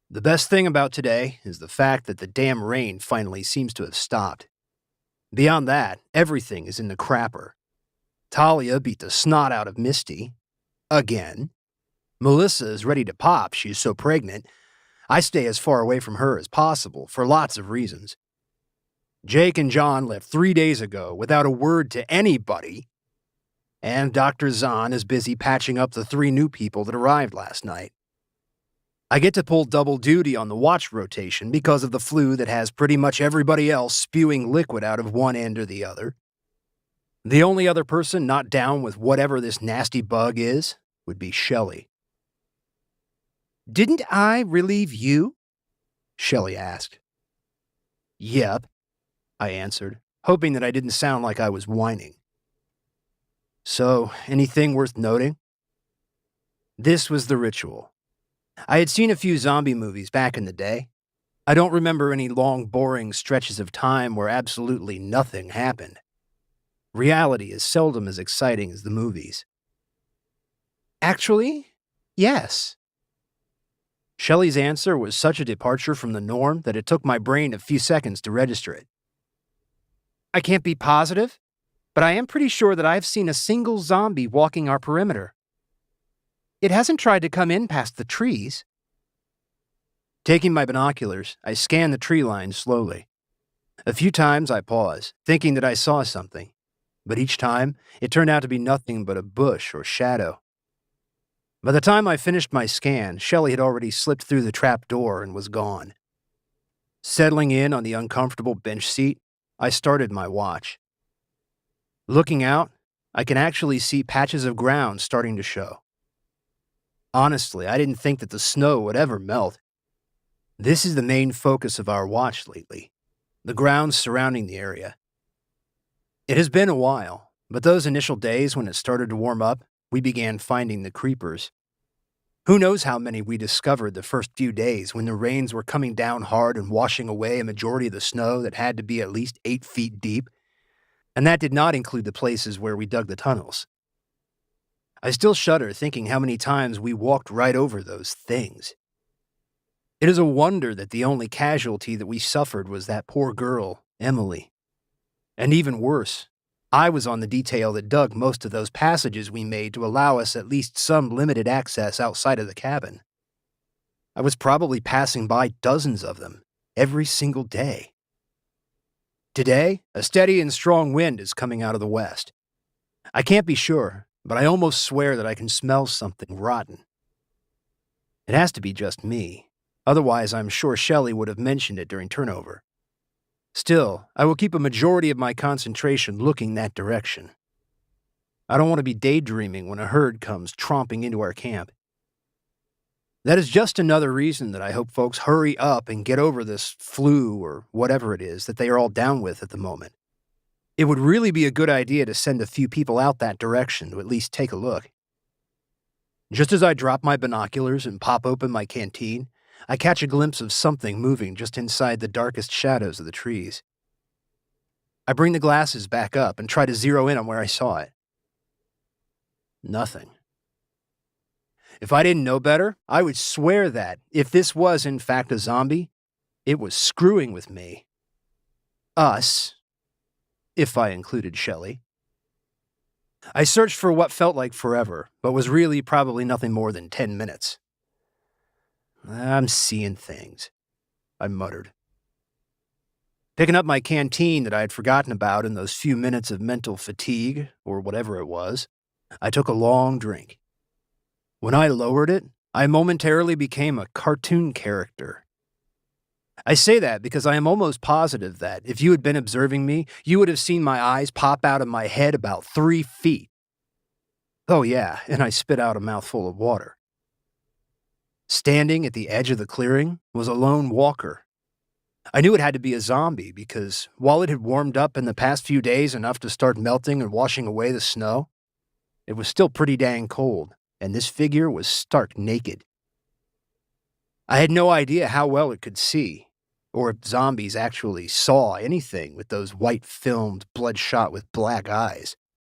The best thing about today is the fact that the damn rain finally seems to have stopped. Beyond that, everything is in the crapper. Talia beat the snot out of Misty. Again. Melissa is ready to pop, she's so pregnant. I stay as far away from her as possible, for lots of reasons. Jake and John left 3 days ago without a word to anybody. And Dr. Zahn is busy patching up the 3 new people that arrived last night. I get to pull double duty on the watch rotation because of the flu that has pretty much everybody else spewing liquid out of one end or the other. The only other person not down with whatever this nasty bug is would be Shelley. "Didn't I relieve you?" Shelley asked. "Yep," I answered, hoping that I didn't sound like I was whining. "So, anything worth noting?" This was the ritual. I had seen a few zombie movies back in the day. I don't remember any long, boring stretches of time where absolutely nothing happened. Reality is seldom as exciting as the movies. "Actually, yes." Shelley's answer was such a departure from the norm that it took my brain a few seconds to register it. "I can't be positive, but I am pretty sure that I've seen a single zombie walking our perimeter. It hasn't tried to come in past the trees." Taking my binoculars, I scanned the tree line slowly. A few times I paused, thinking that I saw something, but each time it turned out to be nothing but a bush or shadow. By the time I finished my scan, Shelley had already slipped through the trap door and was gone. Settling in on the uncomfortable bench seat, I started my watch. Looking out, I can actually see patches of ground starting to show. Honestly, I didn't think that the snow would ever melt. This is the main focus of our watch lately, the ground surrounding the area. It has been a while, but those initial days when it started to warm up, we began finding the creepers. Who knows how many we discovered the first few days when the rains were coming down hard and washing away a majority of the snow that had to be at least 8 feet deep. And that did not include the places where we dug the tunnels. I still shudder thinking how many times we walked right over those things. It is a wonder that the only casualty that we suffered was that poor girl, Emily. And even worse, I was on the detail that dug most of those passages we made to allow us at least some limited access outside of the cabin. I was probably passing by dozens of them every single day. Today, a steady and strong wind is coming out of the west. I can't be sure, but I almost swear that I can smell something rotten. It has to be just me. Otherwise, I'm sure Shelley would have mentioned it during turnover. Still, I will keep a majority of my concentration looking that direction. I don't want to be daydreaming when a herd comes tromping into our camp. That is just another reason that I hope folks hurry up and get over this flu or whatever it is that they are all down with at the moment. It would really be a good idea to send a few people out that direction to at least take a look. Just as I drop my binoculars and pop open my canteen, I catch a glimpse of something moving just inside the darkest shadows of the trees. I bring the glasses back up and try to zero in on where I saw it. Nothing. If I didn't know better, I would swear that, if this was in fact a zombie, it was screwing with me. Us. If I included Shelley. I searched for what felt like forever, but was really probably nothing more than 10 minutes. "I'm seeing things," I muttered. Picking up my canteen that I had forgotten about in those few minutes of mental fatigue, or whatever it was, I took a long drink. When I lowered it, I momentarily became a cartoon character. I say that because I am almost positive that, if you had been observing me, you would have seen my eyes pop out of my head about 3 feet. Oh yeah, and I spit out a mouthful of water. Standing at the edge of the clearing was a lone walker. I knew it had to be a zombie because, while it had warmed up in the past few days enough to start melting and washing away the snow, it was still pretty dang cold, and this figure was stark naked. I had no idea how well it could see, or if zombies actually saw anything with those white-filmed, bloodshot with black eyes.